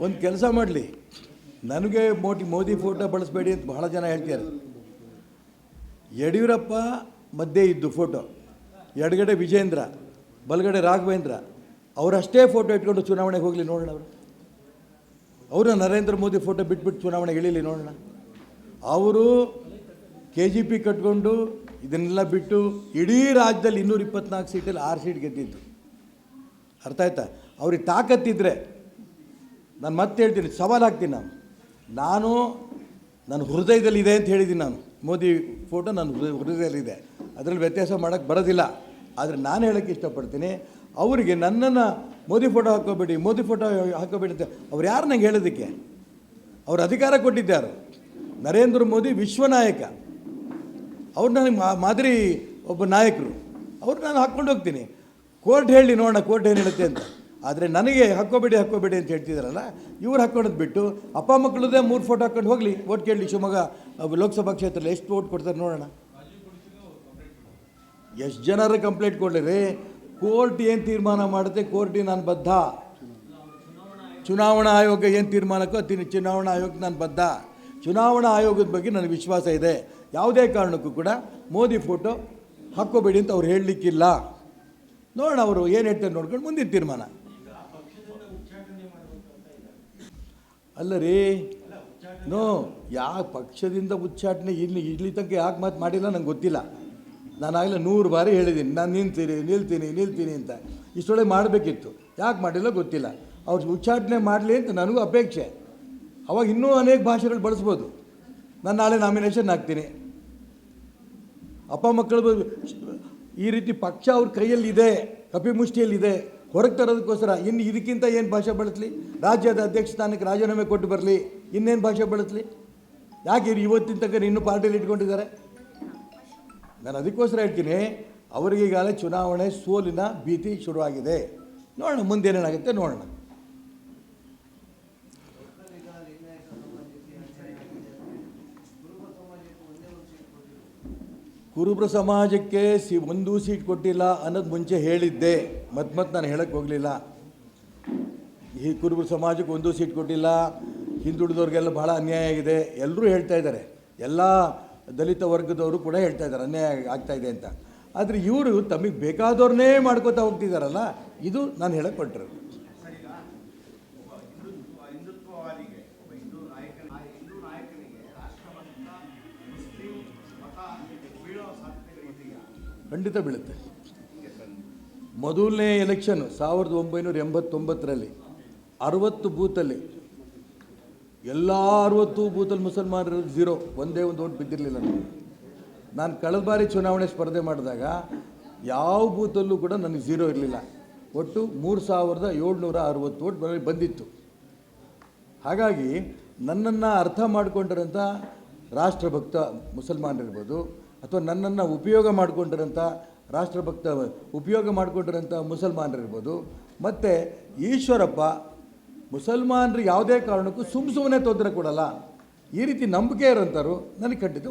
ಒಂದು ಕೆಲಸ ಮಾಡಲಿ, ನನಗೆ ಮೋದಿ ಫೋಟೋ ಬಳಸಬೇಡಿ ಅಂತ ಬಹಳ ಜನ ಹೇಳ್ತಾರೆ. ಯಡಿಯೂರಪ್ಪ ಮಧ್ಯೆ ಇದ್ದು ಫೋಟೋ, ಎಡಗಡೆ ವಿಜೇಂದ್ರ, ಬಲಗಡೆ ರಾಘವೇಂದ್ರ, ಅವರಷ್ಟೇ ಫೋಟೋ ಇಟ್ಕೊಂಡು ಚುನಾವಣೆಗೆ ಹೋಗಲಿ ನೋಡೋಣ. ಅವರು ನರೇಂದ್ರ ಮೋದಿ ಫೋಟೋ ಬಿಟ್ಬಿಟ್ಟು ಚುನಾವಣೆಗೆ ಇಳೀಲಿ ನೋಡೋಣ. ಅವರು KGP ಕಟ್ಕೊಂಡು ಇದನ್ನೆಲ್ಲ ಬಿಟ್ಟು ಇಡೀ ರಾಜ್ಯದಲ್ಲಿ 224 ಸೀಟಲ್ಲಿ 6 ಸೀಟ್ ಗೆದ್ದಿದ್ದು. ಅರ್ಥ ಆಯ್ತಾ? ಅವ್ರಿಗೆ ತಾಕತ್ತಿದ್ರೆ, ನಾನು ಮತ್ತೆ ಹೇಳ್ತೀನಿ, ಸವಾಲು ಹಾಕ್ತೀನಿ. ನಾನು ನನ್ನ ಹೃದಯದಲ್ಲಿದೆ ಅಂತ ಹೇಳಿದ್ದೀನಿ. ನಾನು ಮೋದಿ ಫೋಟೋ ನನ್ನ ಹೃದಯದಲ್ಲಿದೆ, ಅದರಲ್ಲಿ ವ್ಯತ್ಯಾಸ ಮಾಡೋಕ್ಕೆ ಬರೋದಿಲ್ಲ. ಆದರೆ ನಾನು ಹೇಳೋಕ್ಕೆ ಇಷ್ಟಪಡ್ತೀನಿ, ಅವರಿಗೆ ನನ್ನನ್ನು ಮೋದಿ ಫೋಟೋ ಹಾಕೋಬೇಡಿ ಅಂತ ಅವ್ರು ಯಾರು ನಂಗೆ ಹೇಳೋದಕ್ಕೆ? ಅವ್ರು ಅಧಿಕಾರ ಕೊಟ್ಟಿದ್ದಾರು. ನರೇಂದ್ರ ಮೋದಿ ವಿಶ್ವನಾಯಕ, ಅವ್ರು ನನಗೆ ಮಾದರಿ ಒಬ್ಬ ನಾಯಕರು. ಅವ್ರು ನಾನು ಹಾಕ್ಕೊಂಡು ಹೋಗ್ತೀನಿ. ಕೋರ್ಟ್ ಹೇಳಿ ನೋಡೋಣ ಕೋರ್ಟ್ ಏನು ಹೇಳುತ್ತೆ ಅಂತ. ಆದರೆ ನನಗೆ ಹಾಕ್ಕೋಬೇಡಿ ಅಂತ ಹೇಳ್ತಿದ್ದಾರಲ್ಲ, ಇವ್ರು ಹಾಕ್ಕೊಳ್ಳೋದು ಬಿಟ್ಟು ಅಪ್ಪ ಮಕ್ಕಳದೇ 3 ಫೋಟೋ ಹಾಕ್ಕೊಂಡು ಹೋಗಲಿ, ಓಟ್ ಕೇಳಲಿ. ಶಿವಮೊಗ್ಗ ಲೋಕಸಭಾ ಕ್ಷೇತ್ರದಲ್ಲಿ ಎಷ್ಟು ಓಟ್ ಕೊಡ್ತಾರೆ ನೋಡೋಣ. ಎಷ್ಟು ಜನರ ಕಂಪ್ಲೇಂಟ್ ಕೊಡಲಿ. ಕೋರ್ಟ್ ಏನು ತೀರ್ಮಾನ ಮಾಡುತ್ತೆ, ಕೋರ್ಟಿಗೆ ನಾನು ಬದ್ಧ. ಚುನಾವಣಾ ಆಯೋಗ ಏನು ತೀರ್ಮಾನಕ್ಕೋ ಚುನಾವಣಾ ಆಯೋಗಕ್ಕೆ ನಾನು ಬದ್ಧ. ಚುನಾವಣಾ ಆಯೋಗದ ಬಗ್ಗೆ ನನಗೆ ವಿಶ್ವಾಸ ಇದೆ. ಯಾವುದೇ ಕಾರಣಕ್ಕೂ ಕೂಡ ಮೋದಿ ಫೋಟೋ ಹಾಕ್ಕೋಬೇಡಿ ಅಂತ ಅವ್ರು ಹೇಳಲಿಕ್ಕಿಲ್ಲ. ನೋಡೋಣ ಅವರು ಏನು ಹೇಳ್ತಾರೆ ನೋಡ್ಕೊಂಡು ಮುಂದಿನ ತೀರ್ಮಾನ. ಅಲ್ಲ ರೀ, ಯಾವ ಪಕ್ಷದಿಂದ ಉಚ್ಚಾಟನೆ ಇಲ್ಲಿ ತನಕ ಯಾಕೆ ಮಾತು ಮಾಡಿಲ್ಲ ನಂಗೆ ಗೊತ್ತಿಲ್ಲ. ನಾನಾಗಲೇ 100 ಬಾರಿ ಹೇಳಿದ್ದೀನಿ, ನಾನು ನಿಲ್ತೀನಿ ಅಂತ. ಇಷ್ಟೊಳಗೆ ಮಾಡಬೇಕಿತ್ತು, ಯಾಕೆ ಮಾಡಿಲ್ಲ ಗೊತ್ತಿಲ್ಲ. ಅವ್ರು ಉಚ್ಚಾಟನೆ ಮಾಡಲಿ ಅಂತ ನನಗೂ ಅಪೇಕ್ಷೆ. ಅವಾಗ ಇನ್ನೂ ಅನೇಕ ಭಾಷೆಗಳು ಬಳಸ್ಬೋದು. ನಾನು ನಾಳೆ ನಾಮಿನೇಷನ್ ಹಾಕ್ತೀನಿ. ಅಪ್ಪ ಮಕ್ಕಳು ಈ ರೀತಿ ಪಕ್ಷ ಅವ್ರ ಕೈಯಲ್ಲಿದೆ, ಕಪಿಮುಷ್ಟಿಯಲ್ಲಿದೆ, ಹೊರಗೆ ತರೋದಕ್ಕೋಸ್ಕರ ಇನ್ನು ಇದಕ್ಕಿಂತ ಏನು ಭಾಷೆ ಬಳಸಲಿ? ರಾಜ್ಯದ ಅಧ್ಯಕ್ಷ ಸ್ಥಾನಕ್ಕೆ ರಾಜೀನಾಮೆ ಕೊಟ್ಟು ಬರಲಿ, ಇನ್ನೇನು ಭಾಷೆ ಬಳಸಲಿ? ಯಾಕೆ ಇವತ್ತಿನ ತನಕ ಇನ್ನೂ ಪಾರ್ಟಿಯಲ್ಲಿ ಇಟ್ಕೊಂಡಿದ್ದಾರೆ? ನಾನು ಅದಕ್ಕೋಸ್ಕರ ಹೇಳ್ತೀನಿ, ಅವರಿಗೀಗಾಗಲೇ ಚುನಾವಣೆ ಸೋಲಿನ ಭೀತಿ ಶುರುವಾಗಿದೆ. ನೋಡೋಣ ಮುಂದೇನೇನಾಗುತ್ತೆ ನೋಡೋಣ. ಕುರುಬರ ಸಮಾಜಕ್ಕೆ 1 ಸೀಟ್ ಕೊಟ್ಟಿಲ್ಲ ಅನ್ನೋದು ಮುಂಚೆ ಹೇಳಿದ್ದೆ. ಮತ್ತೆ ನಾನು ಹೇಳಕ್ಕೆ ಹೋಗಲಿಲ್ಲ. ಈ ಕುರುಬರ ಸಮಾಜಕ್ಕೆ 1 ಸೀಟ್ ಕೊಟ್ಟಿಲ್ಲ, ಹಿಂದುಳಿದವ್ರಿಗೆಲ್ಲ ಭಾಳ ಅನ್ಯಾಯ ಆಗಿದೆ ಎಲ್ಲರೂ ಹೇಳ್ತಾ ಇದ್ದಾರೆ. ಎಲ್ಲ ದಲಿತ ವರ್ಗದವರು ಕೂಡ ಹೇಳ್ತಾ ಇದ್ದಾರೆ ಅನ್ಯಾಯ ಆಗ್ತಾಯಿದೆ ಅಂತ. ಆದರೆ ಇವರು ತಮಗೆ ಬೇಕಾದವ್ರನ್ನೇ ಮಾಡ್ಕೋತಾ ಹೋಗ್ತಿದ್ದಾರಲ್ಲ, ಇದು ನಾನು ಹೇಳಕ್ಕೆ ಹೊರಟಿರೋದು. ಖಂಡಿತ ಬೀಳುತ್ತೆ. ಮೊದಲನೇ ಎಲೆಕ್ಷನ್ 1989ರಲ್ಲಿ 60 ಬೂತಲ್ಲಿ ಎಲ್ಲ 60 ಬೂತಲ್ಲಿ ಮುಸಲ್ಮಾನರು 0, ಒಂದೇ ಒಂದು ಓಟ್ ಬಿದ್ದಿರಲಿಲ್ಲ. ನಾನು ಕಳೆದ ಬಾರಿ ಚುನಾವಣೆ ಸ್ಪರ್ಧೆ ಮಾಡಿದಾಗ ಯಾವ ಬೂತಲ್ಲೂ ಕೂಡ ನನಗೆ 0 ಇರಲಿಲ್ಲ. ಒಟ್ಟು 3760 ಓಟ್ ಬಂದಿತ್ತು. ಹಾಗಾಗಿ ನನ್ನನ್ನು ಅರ್ಥ ಮಾಡಿಕೊಂಡಿರೋಂಥ ರಾಷ್ಟ್ರಭಕ್ತ ಮುಸಲ್ಮಾನರಿರ್ಬೋದು, ಅಥವಾ ನನ್ನನ್ನು ಉಪಯೋಗ ಮಾಡಿಕೊಂಡಿರೋಂಥ ಮುಸಲ್ಮಾನರಿರ್ಬೋದು, ಮತ್ತು ಈಶ್ವರಪ್ಪ ಮುಸಲ್ಮಾನರಿಗೆ ಯಾವುದೇ ಕಾರಣಕ್ಕೂ ಸುಮ್ಮನೆ ತೊಂದರೆ ಕೊಡಲ್ಲ, ಈ ರೀತಿ ನಂಬಿಕೆ ಇರೋಂಥವ್ರು ನನಗೆ ಖಂಡಿತ